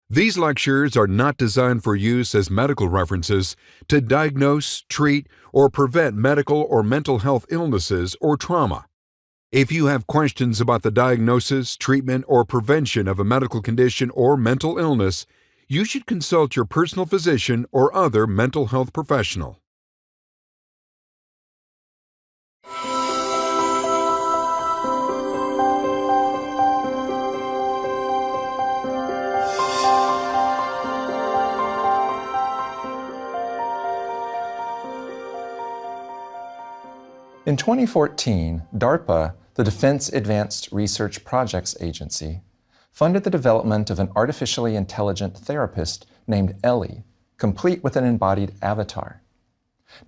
These lectures are not designed for use as medical references to diagnose, treat, or prevent medical or mental health illnesses or trauma. If you have questions about the diagnosis, treatment, or prevention of a medical condition or mental illness, you should consult your personal physician or other mental health professional. In 2014, DARPA, the Defense Advanced Research Projects Agency, funded the development of an artificially intelligent therapist named Ellie, complete with an embodied avatar.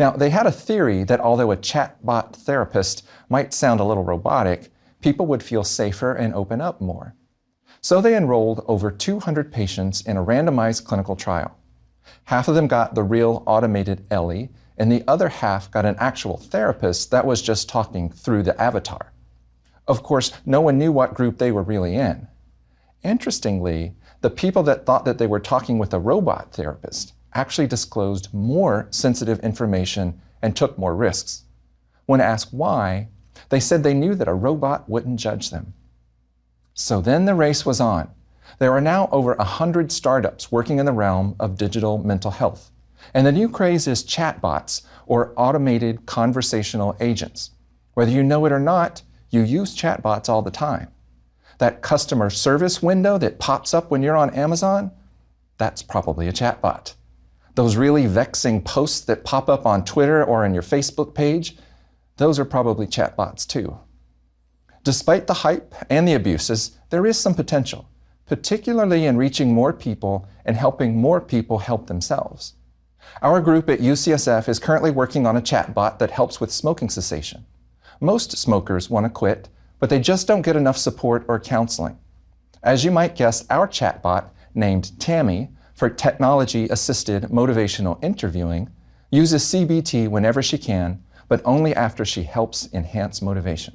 Now, they had a theory that although a chatbot therapist might sound a little robotic, people would feel safer and open up more. So they enrolled over 200 patients in a randomized clinical trial. Half of them got the real automated Ellie, and the other half got an actual therapist that was just talking through the avatar. Of course, no one knew what group they were really in. Interestingly, the people that thought that they were talking with a robot therapist actually disclosed more sensitive information and took more risks. When asked why, they said they knew that a robot wouldn't judge them. So then the race was on. There are now over 100 startups working in the realm of digital mental health. And the new craze is chatbots, or automated conversational agents. Whether you know it or not, you use chatbots all the time. That customer service window that pops up when you're on Amazon, that's probably a chatbot. Those really vexing posts that pop up on Twitter or on your Facebook page, those are probably chatbots too. Despite the hype and the abuses, there is some potential, particularly in reaching more people and helping more people help themselves. Our group at UCSF is currently working on a chatbot that helps with smoking cessation. Most smokers want to quit, but they just don't get enough support or counseling. As you might guess, our chatbot, named Tammy for Technology-Assisted Motivational Interviewing, uses CBT whenever she can, but only after she helps enhance motivation.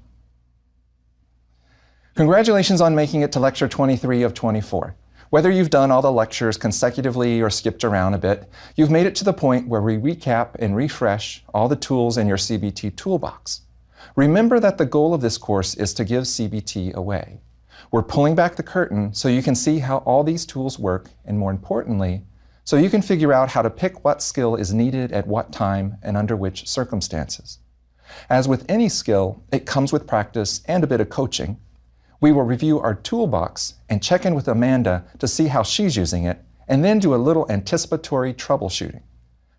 Congratulations on making it to lecture 23 of 24. Whether you've done all the lectures consecutively or skipped around a bit, you've made it to the point where we recap and refresh all the tools in your CBT toolbox. Remember that the goal of this course is to give CBT away. We're pulling back the curtain so you can see how all these tools work, and more importantly, so you can figure out how to pick what skill is needed at what time and under which circumstances. As with any skill, it comes with practice and a bit of coaching. We will review our toolbox and check in with Amanda to see how she's using it, and then do a little anticipatory troubleshooting.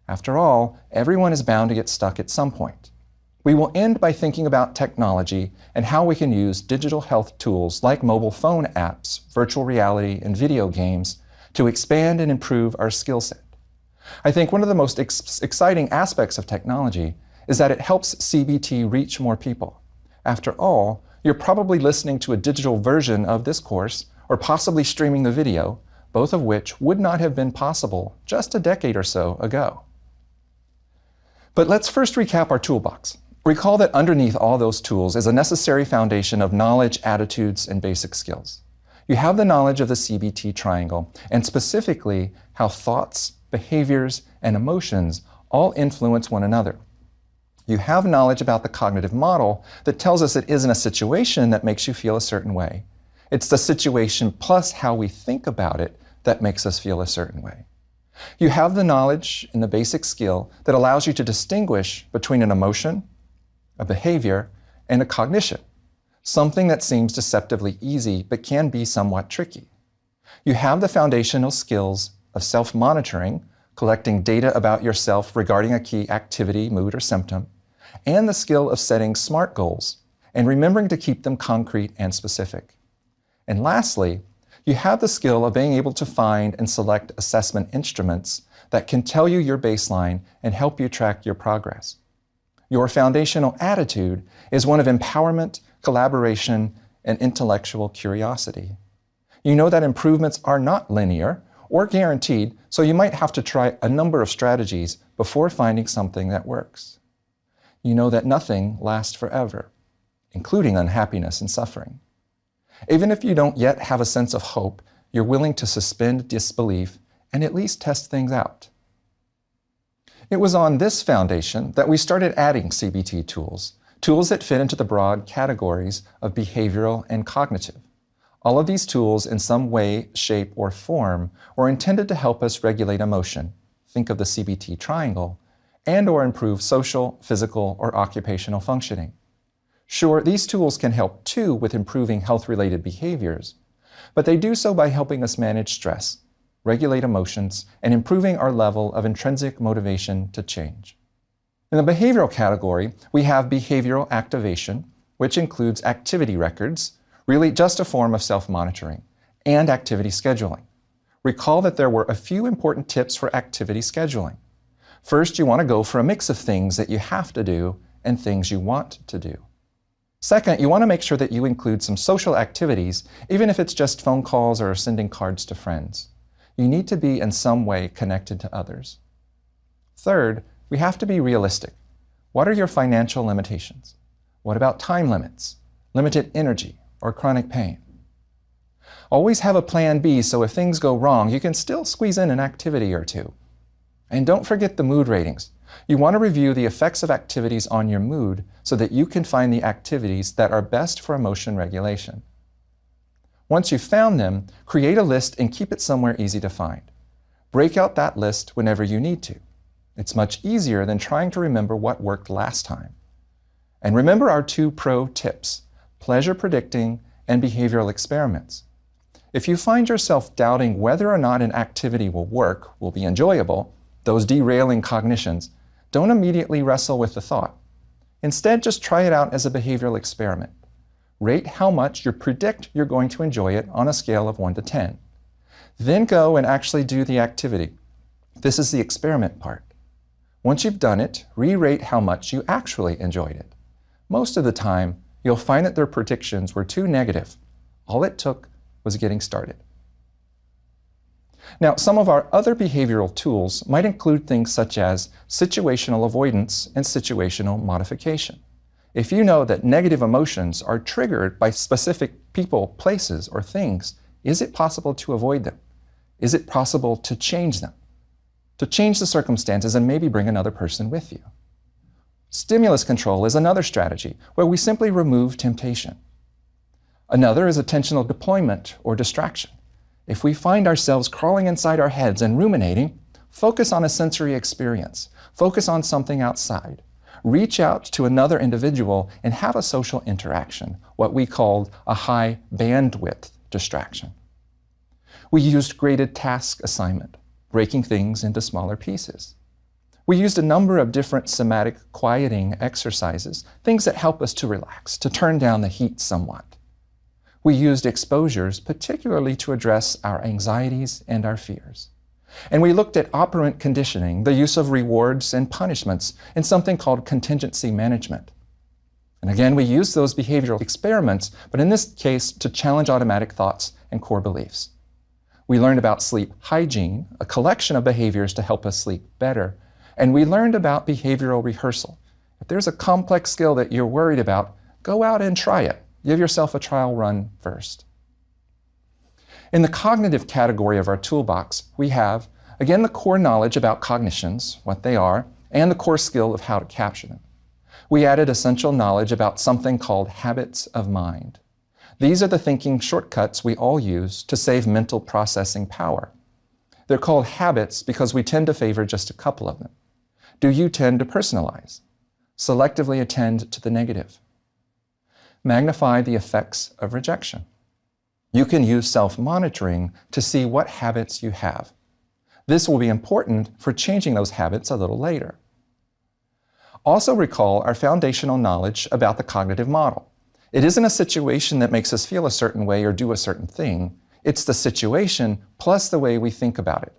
After all, everyone is bound to get stuck at some point. We will end by thinking about technology and how we can use digital health tools like mobile phone apps, virtual reality, and video games to expand and improve our skill set. I think one of the most exciting aspects of technology is that it helps CBT reach more people. After all, you're probably listening to a digital version of this course, or possibly streaming the video, both of which would not have been possible just a decade or so ago. But let's first recap our toolbox. Recall that underneath all those tools is a necessary foundation of knowledge, attitudes, and basic skills. You have the knowledge of the CBT triangle, and specifically how thoughts, behaviors, and emotions all influence one another. You have knowledge about the cognitive model that tells us it isn't a situation that makes you feel a certain way. It's the situation plus how we think about it that makes us feel a certain way. You have the knowledge and the basic skill that allows you to distinguish between an emotion, a behavior, and a cognition, something that seems deceptively easy but can be somewhat tricky. You have the foundational skills of self-monitoring, collecting data about yourself regarding a key activity, mood, or symptom, and the skill of setting SMART goals and remembering to keep them concrete and specific. And lastly, you have the skill of being able to find and select assessment instruments that can tell you your baseline and help you track your progress. Your foundational attitude is one of empowerment, collaboration, and intellectual curiosity. You know that improvements are not linear or guaranteed, so you might have to try a number of strategies before finding something that works. You know that nothing lasts forever, including unhappiness and suffering. Even if you don't yet have a sense of hope, You're willing to suspend disbelief and at least test things out. It was on this foundation that we started adding CBT tools that fit into the broad categories of behavioral and cognitive. All of these tools, in some way, shape, or form, were intended to help us regulate emotion, think of the CBT triangle, and/or improve social, physical, or occupational functioning. Sure, these tools can help too with improving health-related behaviors, but they do so by helping us manage stress, regulate emotions, and improving our level of intrinsic motivation to change. In the behavioral category, we have behavioral activation, which includes activity records, really just a form of self-monitoring, and activity scheduling. Recall that there were a few important tips for activity scheduling. First, you want to go for a mix of things that you have to do and things you want to do. Second, you want to make sure that you include some social activities, even if it's just phone calls or sending cards to friends. You need to be in some way connected to others. Third, we have to be realistic. What are your financial limitations? What about time limits, limited energy, or chronic pain? Always have a plan B so if things go wrong, you can still squeeze in an activity or two. And don't forget the mood ratings. You want to review the effects of activities on your mood so that you can find the activities that are best for emotion regulation. Once you've found them, create a list and keep it somewhere easy to find. Break out that list whenever you need to. It's much easier than trying to remember what worked last time. And remember our 2 pro tips, pleasure predicting and behavioral experiments. If you find yourself doubting whether or not an activity will work, will be enjoyable, those derailing cognitions, don't immediately wrestle with the thought. Instead, just try it out as a behavioral experiment. Rate how much you predict you're going to enjoy it on a scale of 1 to 10. Then go and actually do the activity. This is the experiment part. Once you've done it, re-rate how much you actually enjoyed it. Most of the time, you'll find that their predictions were too negative. All it took was getting started. Now, some of our other behavioral tools might include things such as situational avoidance and situational modification. If you know that negative emotions are triggered by specific people, places, or things, is it possible to avoid them? Is it possible to change them? To change the circumstances and maybe bring another person with you. Stimulus control is another strategy where we simply remove temptation. Another is attentional deployment or distraction. If we find ourselves crawling inside our heads and ruminating, focus on a sensory experience. Focus on something outside. Reach out to another individual and have a social interaction, what we called a high bandwidth distraction. We used graded task assignment, breaking things into smaller pieces. We used a number of different somatic quieting exercises, things that help us to relax, to turn down the heat somewhat. We used exposures, particularly to address our anxieties and our fears. And we looked at operant conditioning, the use of rewards and punishments, in something called contingency management. And again, we used those behavioral experiments, but in this case, to challenge automatic thoughts and core beliefs. We learned about sleep hygiene, a collection of behaviors to help us sleep better. And we learned about behavioral rehearsal. If there's a complex skill that you're worried about, go out and try it. Give yourself a trial run first. In the cognitive category of our toolbox, we have, again, the core knowledge about cognitions, what they are, and the core skill of how to capture them. We added essential knowledge about something called habits of mind. These are the thinking shortcuts we all use to save mental processing power. They're called habits because we tend to favor just a couple of them. Do you tend to personalize? Selectively attend to the negative? Magnify the effects of rejection. You can use self-monitoring to see what habits you have. This will be important for changing those habits a little later. Also recall our foundational knowledge about the cognitive model. It isn't a situation that makes us feel a certain way or do a certain thing. It's the situation plus the way we think about it.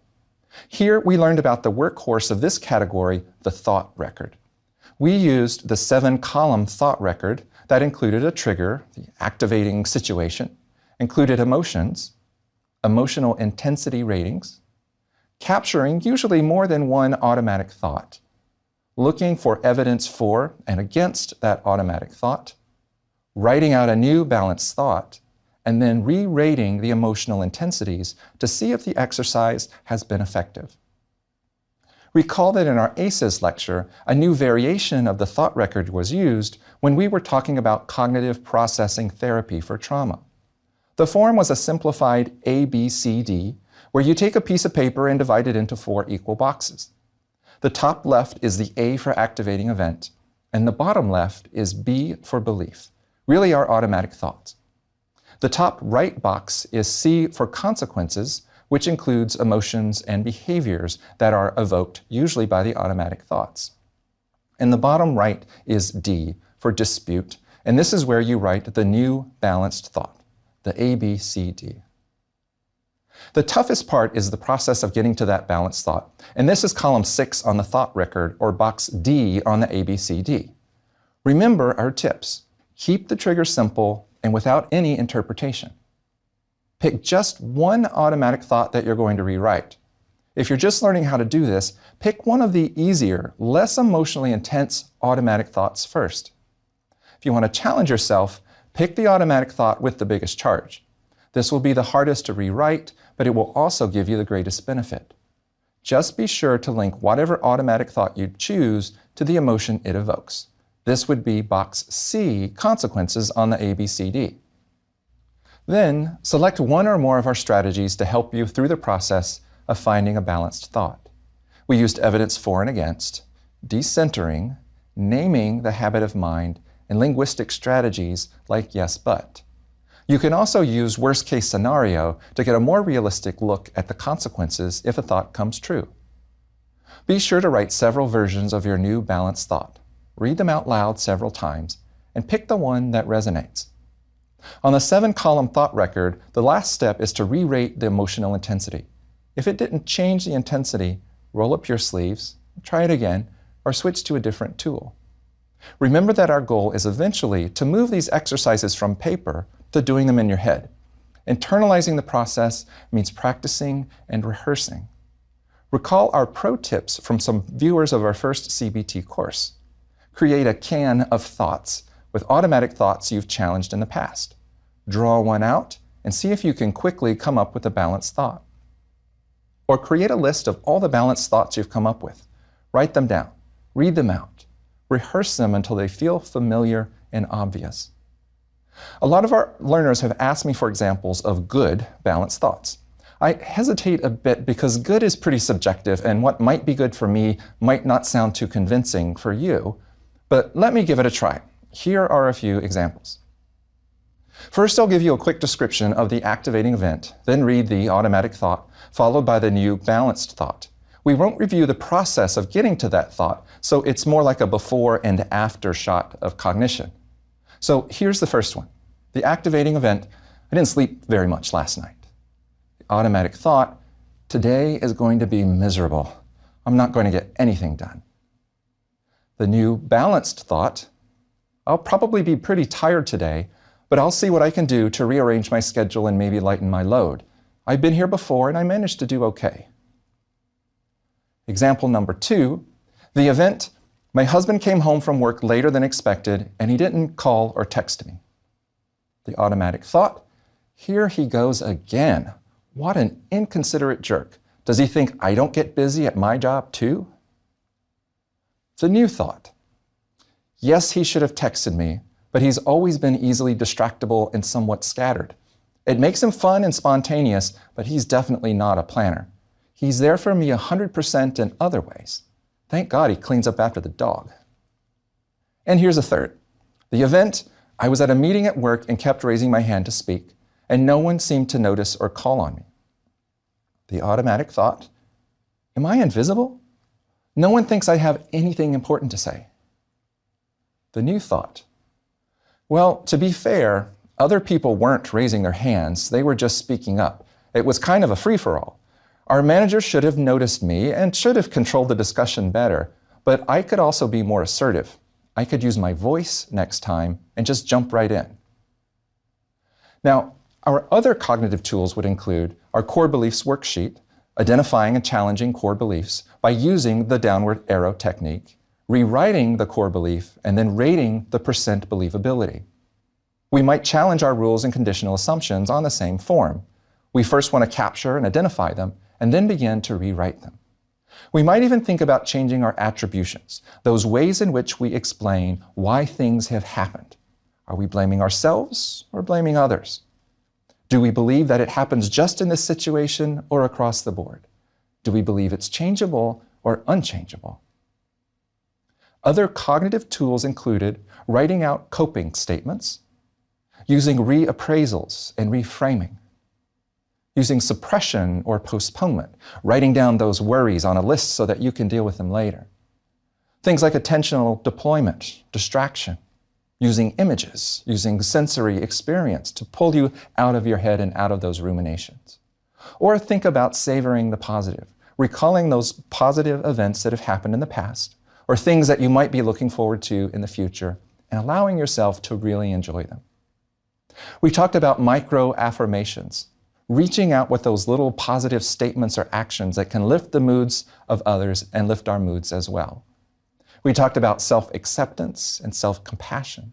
Here we learned about the workhorse of this category, the thought record. We used the 7-column thought record that included a trigger, the activating situation, included emotions, emotional intensity ratings, capturing usually more than one automatic thought, looking for evidence for and against that automatic thought, writing out a new balanced thought, and then re-rating the emotional intensities to see if the exercise has been effective. Recall that in our ACEs lecture, a new variation of the thought record was used when we were talking about cognitive processing therapy for trauma. The form was a simplified ABCD, where you take a piece of paper and divide it into 4 equal boxes. The top left is the A for activating event, and the bottom left is B for belief, really our automatic thoughts. The top right box is C for consequences, which includes emotions and behaviors that are evoked usually by the automatic thoughts. And the bottom right is D for dispute, and this is where you write the new balanced thought, the ABCD. The toughest part is the process of getting to that balanced thought, and this is column 6 on the thought record, or box D on the ABCD. Remember our tips. Keep the trigger simple and without any interpretation. Pick just one automatic thought that you're going to rewrite. If you're just learning how to do this, pick one of the easier, less emotionally intense automatic thoughts first. If you want to challenge yourself, pick the automatic thought with the biggest charge. This will be the hardest to rewrite, but it will also give you the greatest benefit. Just be sure to link whatever automatic thought you choose to the emotion it evokes. This would be box C, consequences, on the ABCD. Then, select one or more of our strategies to help you through the process of finding a balanced thought. We used evidence for and against, decentering, naming the habit of mind, and linguistic strategies like yes, but. You can also use worst-case scenario to get a more realistic look at the consequences if a thought comes true. Be sure to write several versions of your new balanced thought. Read them out loud several times, and pick the one that resonates. On the 7-column thought record, the last step is to re-rate the emotional intensity. If it didn't change the intensity, roll up your sleeves, try it again, or switch to a different tool. Remember that our goal is eventually to move these exercises from paper to doing them in your head. Internalizing the process means practicing and rehearsing. Recall our pro tips from some viewers of our first CBT course. Create a can of thoughts with automatic thoughts you've challenged in the past. Draw one out and see if you can quickly come up with a balanced thought. Or create a list of all the balanced thoughts you've come up with. Write them down, read them out, rehearse them until they feel familiar and obvious. A lot of our learners have asked me for examples of good balanced thoughts. I hesitate a bit because good is pretty subjective, and what might be good for me might not sound too convincing for you, but let me give it a try. Here are a few examples. First, I'll give you a quick description of the activating event, then read the automatic thought, followed by the new balanced thought. We won't review the process of getting to that thought, so it's more like a before and after shot of cognition. So here's the first one. The activating event: I didn't sleep very much last night. The automatic thought: today is going to be miserable. I'm not going to get anything done. The new balanced thought: I'll probably be pretty tired today, but I'll see what I can do to rearrange my schedule and maybe lighten my load. I've been here before and I managed to do okay. Example number 2, the event: my husband came home from work later than expected and he didn't call or text me. The automatic thought: here he goes again. What an inconsiderate jerk. Does he think I don't get busy at my job too? The new thought: yes, he should have texted me, but he's always been easily distractible and somewhat scattered. It makes him fun and spontaneous, but he's definitely not a planner. He's there for me 100% in other ways. Thank God he cleans up after the dog. And here's a third. The event: I was at a meeting at work and kept raising my hand to speak, and no one seemed to notice or call on me. The automatic thought: am I invisible? No one thinks I have anything important to say. The new thought: well, to be fair, other people weren't raising their hands, they were just speaking up. It was kind of a free-for-all. Our manager should have noticed me and should have controlled the discussion better, but I could also be more assertive. I could use my voice next time and just jump right in. Now, our other cognitive tools would include our core beliefs worksheet, identifying and challenging core beliefs by using the downward arrow technique, rewriting the core belief, and then rating the percent believability. We might challenge our rules and conditional assumptions on the same form. We first want to capture and identify them, and then begin to rewrite them. We might even think about changing our attributions, those ways in which we explain why things have happened. Are we blaming ourselves or blaming others? Do we believe that it happens just in this situation or across the board? Do we believe it's changeable or unchangeable? Other cognitive tools included writing out coping statements, using reappraisals and reframing, using suppression or postponement, writing down those worries on a list so that you can deal with them later. Things like attentional deployment, distraction, using images, using sensory experience to pull you out of your head and out of those ruminations. Or think about savoring the positive, recalling those positive events that have happened in the past, or things that you might be looking forward to in the future, and allowing yourself to really enjoy them. We talked about micro-affirmations, reaching out with those little positive statements or actions that can lift the moods of others and lift our moods as well. We talked about self-acceptance and self-compassion,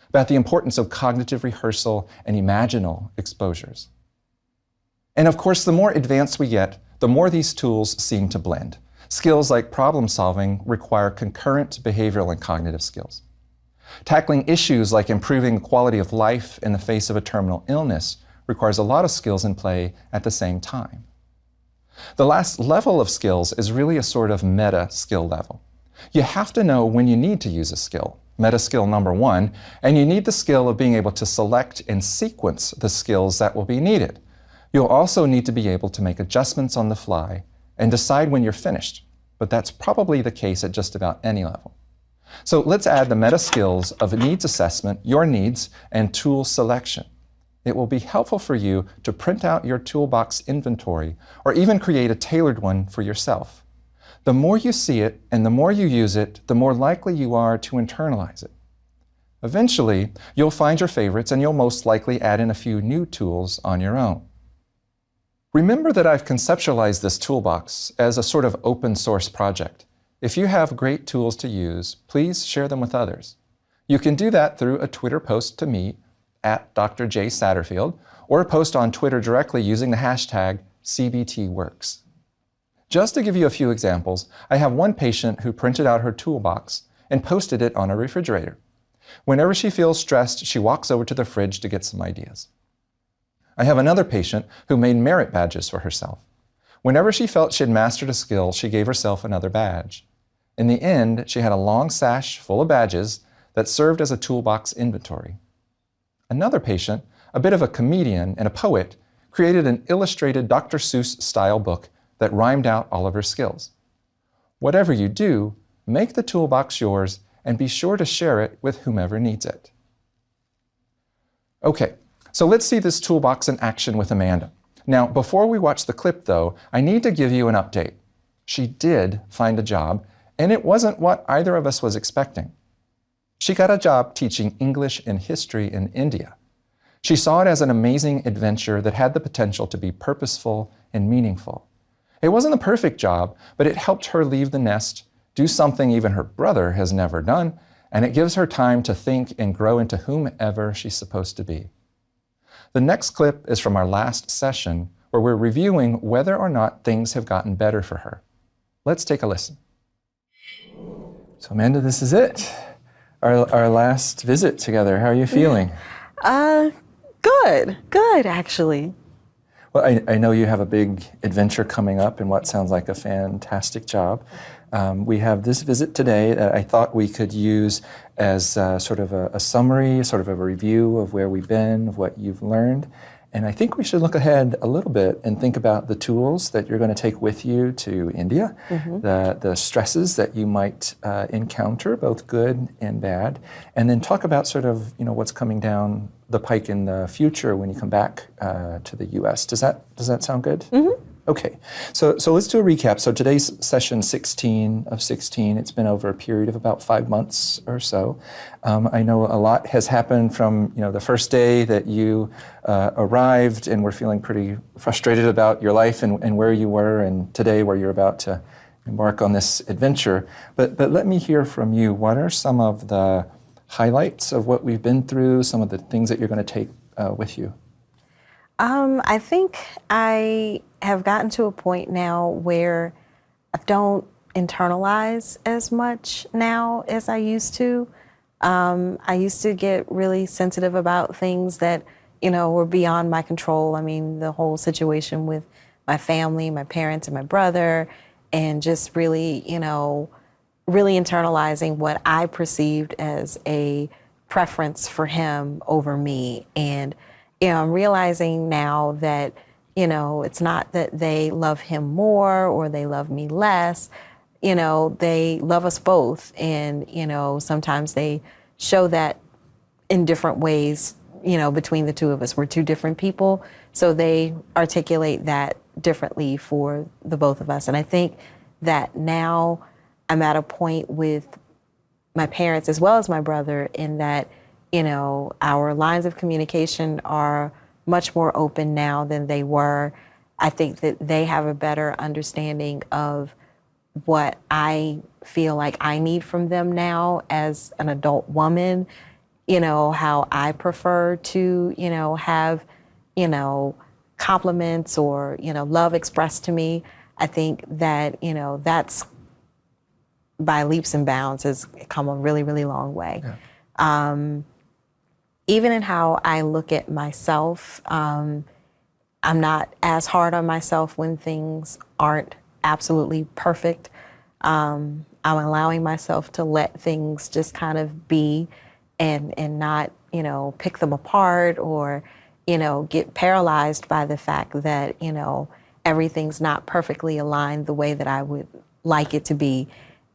about the importance of cognitive rehearsal and imaginal exposures. And of course, the more advanced we get, the more these tools seem to blend. Skills like problem solving require concurrent behavioral and cognitive skills. Tackling issues like improving the quality of life in the face of a terminal illness requires a lot of skills in play at the same time. The last level of skills is really a sort of meta skill level. You have to know when you need to use a skill, meta skill number 1, and you need the skill of being able to select and sequence the skills that will be needed. You'll also need to be able to make adjustments on the fly and decide when you're finished, but that's probably the case at just about any level. So let's add the meta skills of needs assessment, your needs, and tool selection. It will be helpful for you to print out your toolbox inventory or even create a tailored one for yourself. The more you see it and the more you use it, the more likely you are to internalize it. Eventually, you'll find your favorites and you'll most likely add in a few new tools on your own. Remember that I've conceptualized this toolbox as a sort of open source project. If you have great tools to use, please share them with others. You can do that through a Twitter post to me at Dr. J. Satterfield, or a post on Twitter directly using the hashtag CBTWorks. Just to give you a few examples, I have one patient who printed out her toolbox and posted it on a refrigerator. Whenever she feels stressed, she walks over to the fridge to get some ideas. I have another patient who made merit badges for herself. Whenever she felt she had mastered a skill, she gave herself another badge. In the end, she had a long sash full of badges that served as a toolbox inventory. Another patient, a bit of a comedian and a poet, created an illustrated Dr. Seuss-style book that rhymed out all of her skills. Whatever you do, make the toolbox yours and be sure to share it with whomever needs it. Okay, so let's see this toolbox in action with Amanda. Now, before we watch the clip though, I need to give you an update. She did find a job, and it wasn't what either of us was expecting. She got a job teaching English and history in India. She saw it as an amazing adventure that had the potential to be purposeful and meaningful. It wasn't a perfect job, but it helped her leave the nest, do something even her brother has never done, and it gives her time to think and grow into whomever she's supposed to be. The next clip is from our last session, where we're reviewing whether or not things have gotten better for her. Let's take a listen. So Amanda, this is it. Our last visit together. How are you feeling? Good, actually. Well, I know you have a big adventure coming up in what sounds like a fantastic job. We have this visit today that I thought we could use as sort of a summary, sort of a review of where we've been, of what you've learned. And I think we should look ahead a little bit and think about the tools that you're going to take with you to India, the stresses that you might encounter, both good and bad, and then talk about sort of what's coming down the pike in the future when you come back to the U.S. Does that sound good? Mm-hmm. Okay, so let's do a recap. So today's session 16 of 16. It's been over a period of about 5 months or so. I know a lot has happened from the first day that you arrived and were feeling pretty frustrated about your life and where you were, and today where you're about to embark on this adventure. But let me hear from you. What are some of the highlights of what we've been through, some of the things that you're going to take with you? I think I have gotten to a point now where I don't internalize as much now as I used to. I used to get really sensitive about things that, were beyond my control. I mean, the whole situation with my family, my parents and my brother, and just really, really internalizing what I perceived as a preference for him over me. And, I'm realizing now that, it's not that they love him more or they love me less. They love us both. And, sometimes they show that in different ways, between the two of us. We're two different people. So they articulate that differently for the both of us. And I think that now I'm at a point with my parents as well as my brother in that, our lines of communication are much more open now than they were. I think that they have a better understanding of what I feel like I need from them now as an adult woman, how I prefer to, have, compliments or, love expressed to me. I think that, that's by leaps and bounds has come a really, really long way. Yeah. Even in how I look at myself, I'm not as hard on myself when things aren't absolutely perfect. I'm allowing myself to let things just kind of be and not, pick them apart or, get paralyzed by the fact that, everything's not perfectly aligned the way that I would like it to be.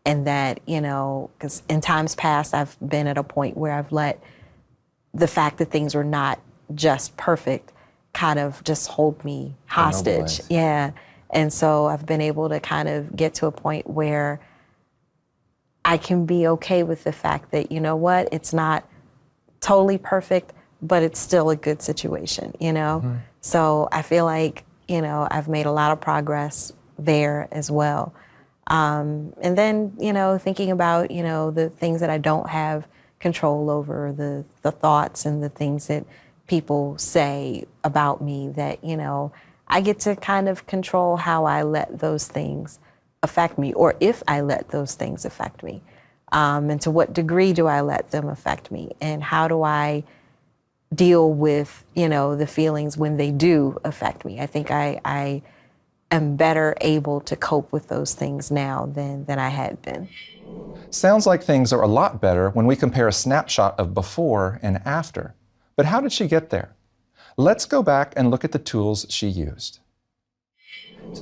And that, because in times past, I've been at a point where I've let the fact that things are not just perfect kind of just hold me hostage. Yeah. And so I've been able to kind of get to a point where I can be okay with the fact that, it's not totally perfect, but it's still a good situation, Mm-hmm. So I feel like, I've made a lot of progress there as well. And then, thinking about, the things that I don't have control over, the thoughts and the things that people say about me that, I get to kind of control how I let those things affect me, or if I let those things affect me. And to what degree do I let them affect me? And how do I deal with, the feelings when they do affect me? I think I am better able to cope with those things now than I had been. Sounds like things are a lot better when we compare a snapshot of before and after. But how did she get there? Let's go back and look at the tools she used.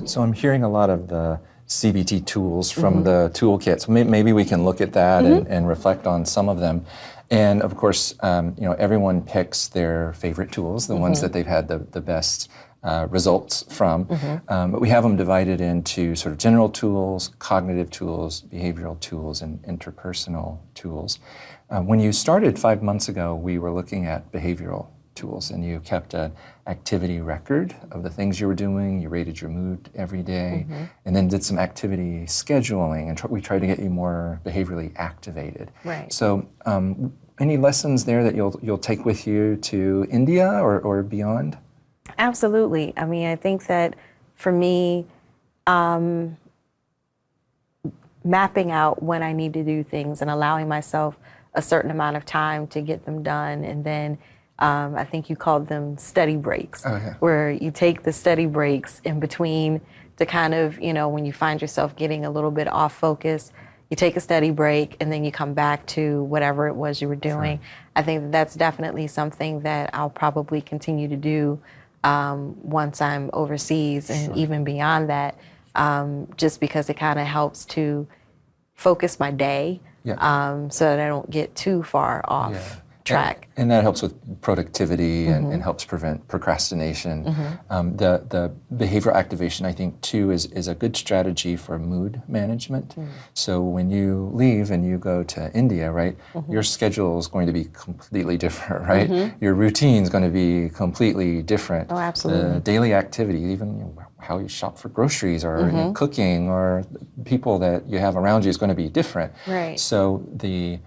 So I'm hearing a lot of the CBT tools from the toolkit. So maybe we can look at that and reflect on some of them. And of course, everyone picks their favorite tools, the ones that they've had the best results from. But we have them divided into sort of general tools, cognitive tools, behavioral tools, and interpersonal tools. When you started 5 months ago, we were looking at behavioral tools, and you kept an activity record of the things you were doing. You rated your mood every day, and then did some activity scheduling, and we tried to get you more behaviorally activated. Right. So any lessons there that you'll take with you to India or beyond? Absolutely. I mean, I think that for me, mapping out when I need to do things and allowing myself a certain amount of time to get them done, and then I think you called them study breaks, where you take the study breaks in between to kind of, when you find yourself getting a little bit off focus, you take a study break and then you come back to whatever it was you were doing. Sure. I think that's definitely something that I'll probably continue to do once I'm overseas, and even beyond that, just because it kind of helps to focus my day so that I don't get too far off track. And that helps with productivity and helps prevent procrastination. The behavioral activation, I think, too, is a good strategy for mood management. So when you leave and you go to India, right, your schedule is going to be completely different, right? Your routine is going to be completely different. Oh, absolutely. The daily activity, even how you shop for groceries or cooking or people that you have around you is going to be different. Right. So the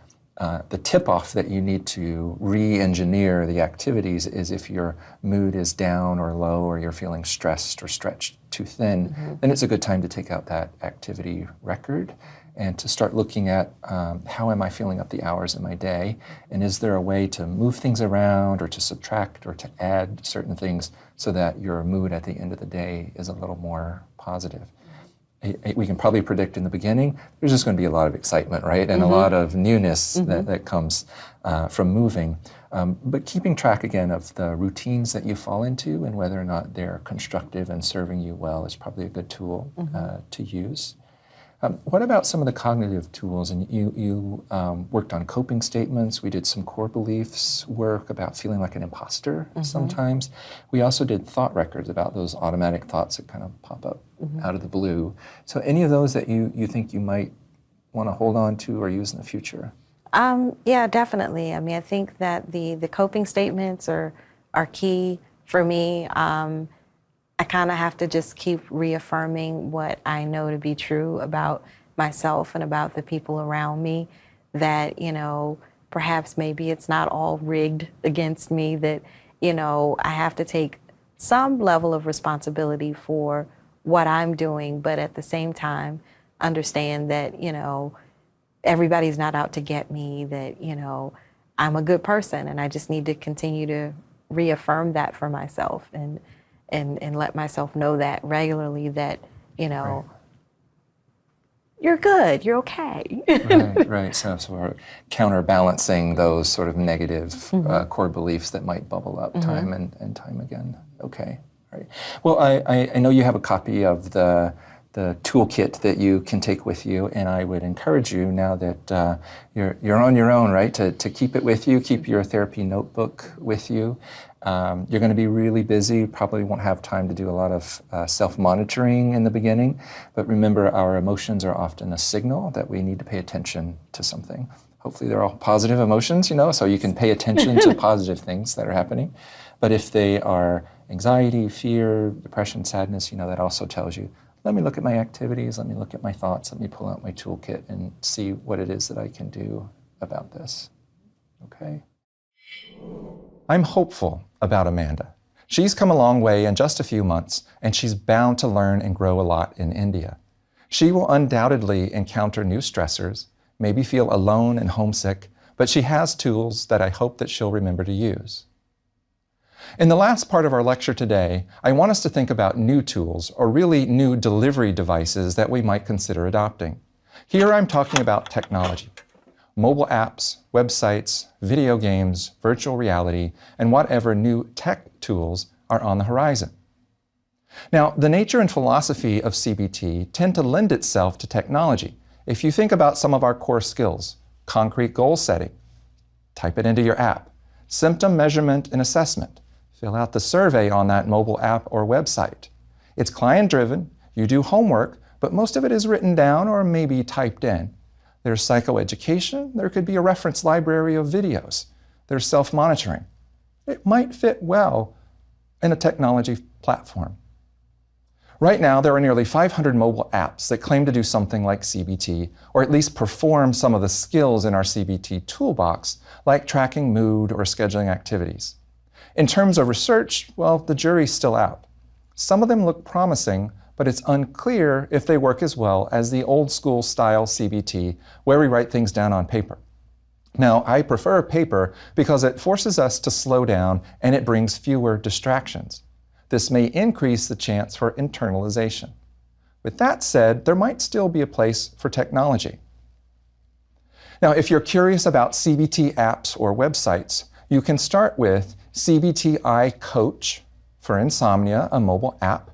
the tip-off that you need to re-engineer the activities is if your mood is down or low, or you're feeling stressed or stretched too thin, then it's a good time to take out that activity record and to start looking at how am I feeling up the hours in my day, and is there a way to move things around or to subtract or to add certain things so that your mood at the end of the day is a little more positive. We can probably predict in the beginning, there's just going to be a lot of excitement, right? And a lot of newness that comes from moving. But keeping track again of the routines that you fall into and whether or not they're constructive and serving you well is probably a good tool to use. What about some of the cognitive tools? And you worked on coping statements. We did some core beliefs work about feeling like an imposter sometimes. We also did thought records about those automatic thoughts that kind of pop up out of the blue. So any of those that you think you might want to hold on to or use in the future? Yeah, definitely. I mean, I think that the coping statements are key for me. I kind of have to just keep reaffirming what I know to be true about myself and about the people around me, that, you know, perhaps maybe it's not all rigged against me, that, you know, I have to take some level of responsibility for what I'm doing, but at the same time, understand that, you know, everybody's not out to get me, that, you know, I'm a good person, and I just need to continue to reaffirm that for myself and let myself know that regularly, that, you know, you're good, you're okay. Right. So we're counterbalancing those sort of negative core beliefs that might bubble up time and time again. Okay. All right. Well, I know you have a copy of the toolkit that you can take with you, and I would encourage you, now that you're on your own, right, to keep it with you, keep your therapy notebook with you. You're going to be really busy, probably won't have time to do a lot of self-monitoring in the beginning, but remember, our emotions are often a signal that we need to pay attention to something. Hopefully they're all positive emotions, you know, so you can pay attention to positive things that are happening. But if they are anxiety, fear, depression, sadness, you know, that also tells you, let me look at my activities, let me look at my thoughts, let me pull out my toolkit and see what it is that I can do about this. Okay? I'm hopeful about Amanda. She's come a long way in just a few months, and she's bound to learn and grow a lot in India. She will undoubtedly encounter new stressors, maybe feel alone and homesick, but she has tools that I hope that she'll remember to use. In the last part of our lecture today, I want us to think about new tools, or really new delivery devices that we might consider adopting. Here I'm talking about technology. Mobile apps, websites, video games, virtual reality, and whatever new tech tools are on the horizon. Now, the nature and philosophy of CBT tend to lend itself to technology. If you think about some of our core skills, concrete goal setting, type it into your app, symptom measurement and assessment, fill out the survey on that mobile app or website. It's client-driven, you do homework, but most of it is written down or maybe typed in. There's psychoeducation, there could be a reference library of videos. There's self-monitoring. It might fit well in a technology platform. Right now, there are nearly 500 mobile apps that claim to do something like CBT, or at least perform some of the skills in our CBT toolbox, like tracking mood or scheduling activities. In terms of research, well, the jury's still out. Some of them look promising, but it's unclear if they work as well as the old school style CBT, where we write things down on paper. Now, I prefer paper because it forces us to slow down and it brings fewer distractions. This may increase the chance for internalization. With that said, there might still be a place for technology. Now, if you're curious about CBT apps or websites, you can start with CBT Coach for insomnia, a mobile app.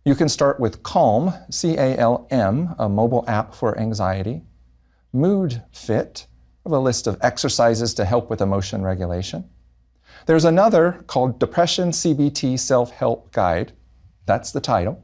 You can start with Calm, C-A-L-M, a mobile app for anxiety. Mood Fit, a list of exercises to help with emotion regulation. There's another called Depression CBT Self-Help Guide. That's the title.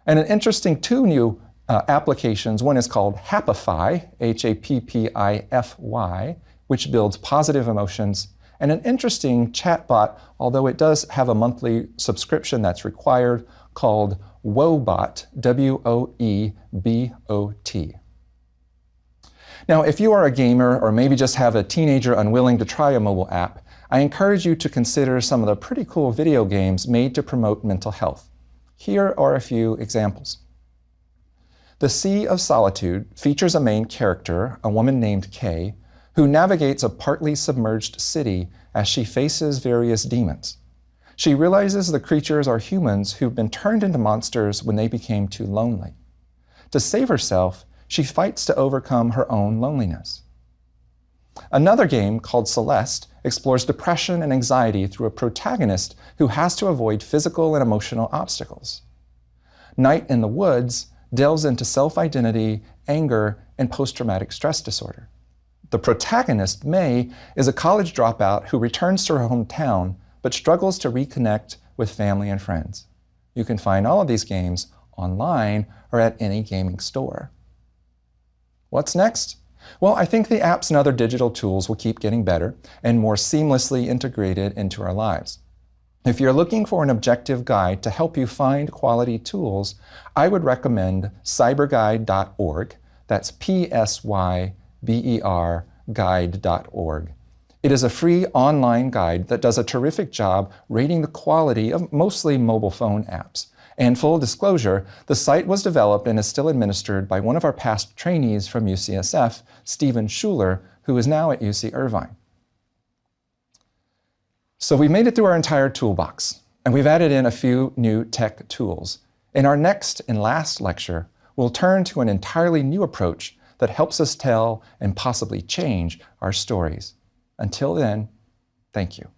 And an interesting two new applications. One is called Happify, H-A-P-P-I-F-Y, which builds positive emotions. And an interesting chatbot, although it does have a monthly subscription that's required, called Woebot, W-O-E-B-O-T. Now, if you are a gamer or maybe just have a teenager unwilling to try a mobile app, I encourage you to consider some of the pretty cool video games made to promote mental health. Here are a few examples. The Sea of Solitude features a main character, a woman named Kay, who navigates a partly submerged city as she faces various demons. She realizes the creatures are humans who've been turned into monsters when they became too lonely. To save herself, she fights to overcome her own loneliness. Another game called Celeste explores depression and anxiety through a protagonist who has to avoid physical and emotional obstacles. Night in the Woods delves into self-identity, anger, and post-traumatic stress disorder. The protagonist, May, is a college dropout who returns to her hometown but struggles to reconnect with family and friends. You can find all of these games online or at any gaming store. What's next? Well, I think the apps and other digital tools will keep getting better and more seamlessly integrated into our lives. If you're looking for an objective guide to help you find quality tools, I would recommend cyberguide.org. That's PSYBER guide.org. It is a free online guide that does a terrific job rating the quality of mostly mobile phone apps. And full disclosure, the site was developed and is still administered by one of our past trainees from UCSF, Stephen Schuler, who is now at UC Irvine. So we made it through our entire toolbox, and we've added in a few new tech tools. In our next and last lecture, we'll turn to an entirely new approach that helps us tell and possibly change our stories. Until then, thank you.